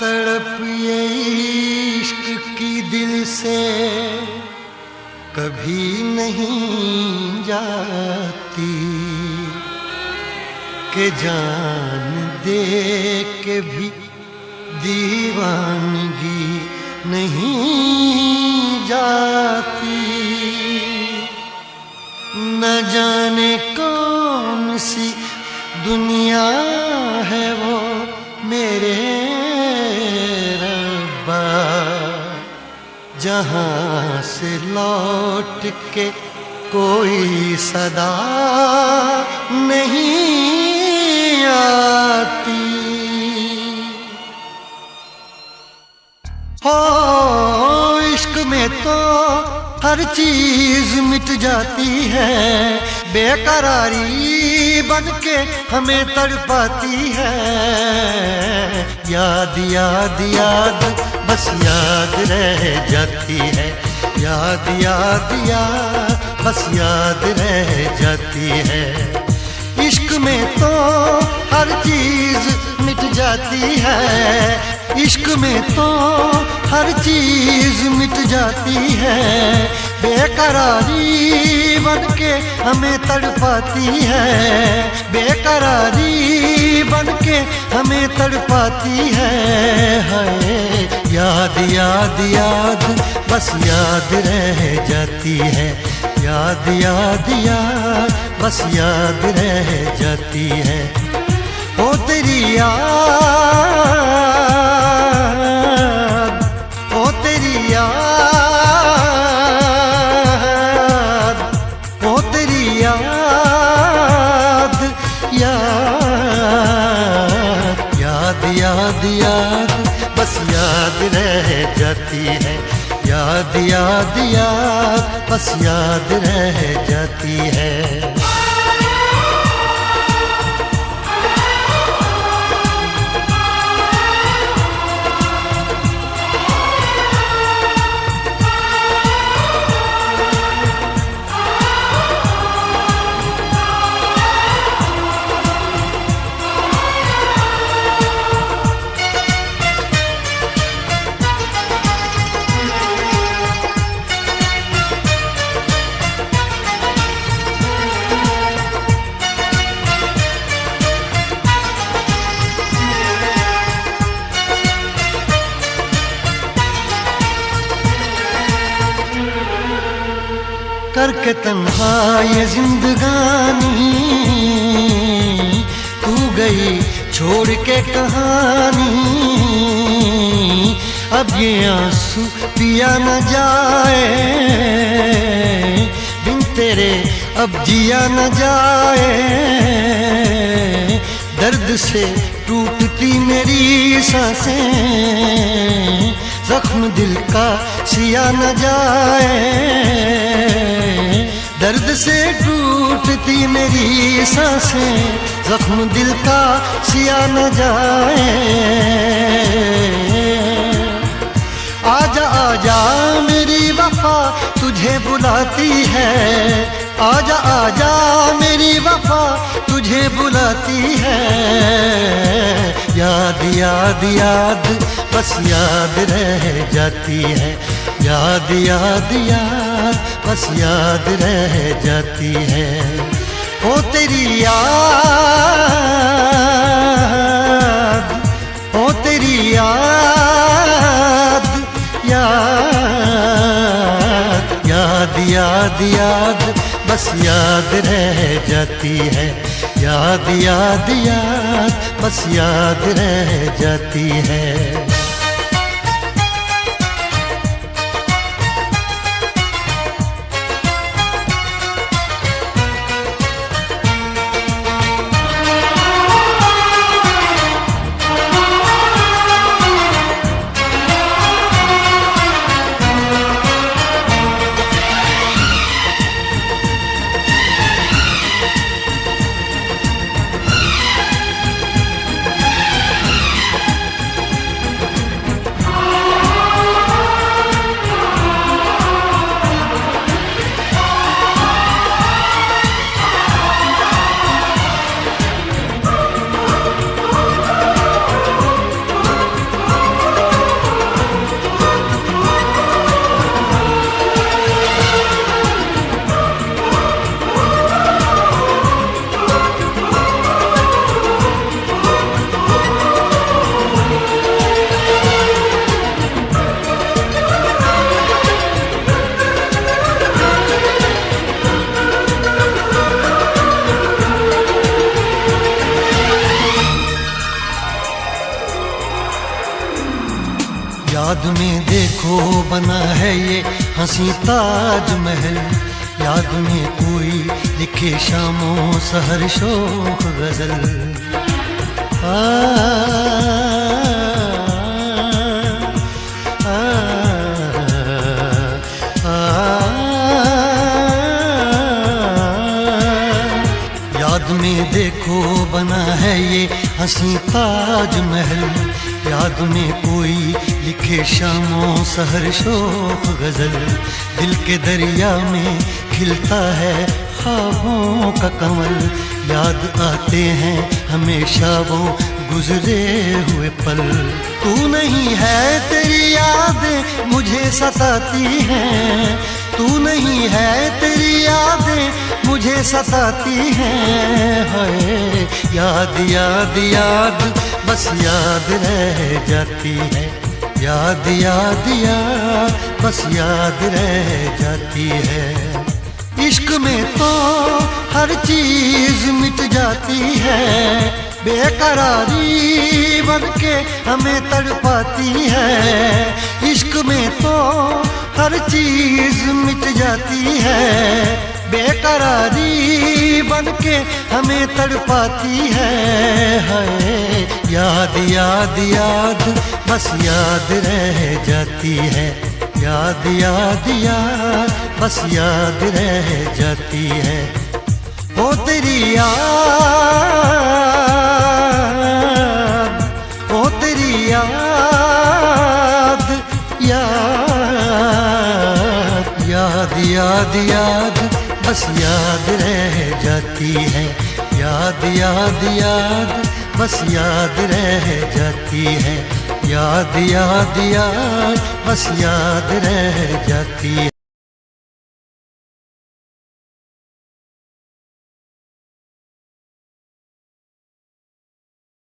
तड़प ये इश्क की दिल से कभी नहीं जाती कि जान दे के भी दीवानगी नहीं जाती। न जाने कौन सी दुनिया है वो मेरे रब्बा, जहाँ से लौट के कोई सदा नहीं आती। हो इश्क में तो हर चीज मिट जाती है, बेकरारी बन के हमें तड़पाती है। याद याद याद बस याद रह जाती है, याद याद याद बस याद रह जाती है। इश्क में तो हर चीज मिट जाती है, इश्क में तो हर चीज मिट जाती है। बेकरारी बन के हमें तड़पाती है, बेकरारी बन के हमें तड़पाती है। हाय याद याद याद बस याद रह जाती है, याद याद याद बस याद रह जाती है। ओ तेरी याद, ओ तेरी याद, ओ तेरी याद, याद याद याद याद बस याद रह जाती है, याद याद याद बस याद रह जाती है। करके तन्हा ये जिंदगानी तू गई छोड़ के कहानी। अब ये आंसू पिया न जाए, बिन तेरे अब जिया न जाए। दर्द से टूटती मेरी सांसें, जख्म दिल का सिया न जाए। दर्द से टूटती मेरी सांसें, जख्म दिल का सिया न जाए। आजा आजा मेरी वफा तुझे बुलाती है, आजा आजा मेरी वफा तुझे बुलाती है। याद याद याद बस याद रह जाती है, याद याद याद बस याद रह जाती है। ओ तेरी याद, ओ तेरी याद, याद याद याद याद बस याद रह जाती है, याद याद याद बस याद रह जाती है। याद में देखो बना है ये हंसी ताजमहल, याद में कोई लिखे शामों सहर शोक गजल। आ, आ, आ, याद में देखो बना है ये हंसी ताजमहल, याद में कोई लिखे शामों सहर शोक गजल। दिल के दरिया में खिलता है ख्वाबों का कमल, याद आते हैं हमेशा वो गुजरे हुए पल। तू नहीं है तेरी यादें मुझे सताती हैं, तू नहीं है तेरी यादें मुझे सताती हैं। हाय याद याद याद बस याद रह जाती है, याद याद याद बस याद रह जाती है। इश्क में तो हर चीज मिट जाती है, बेकरारी बनके हमें तड़पाती है। इश्क में तो हर चीज मिट जाती है, बेकरारी बनके हमें तड़पाती है। हाय याद याद याद बस याद रह जाती है, याद याद याद बस याद रह जाती है। ओ तेरी याद, ओ तेरी याद, याद याद याद याद बस याद रह जाती है, याद याद याद बस याद रह जाती है, याद याद याद बस याद रह जाती है।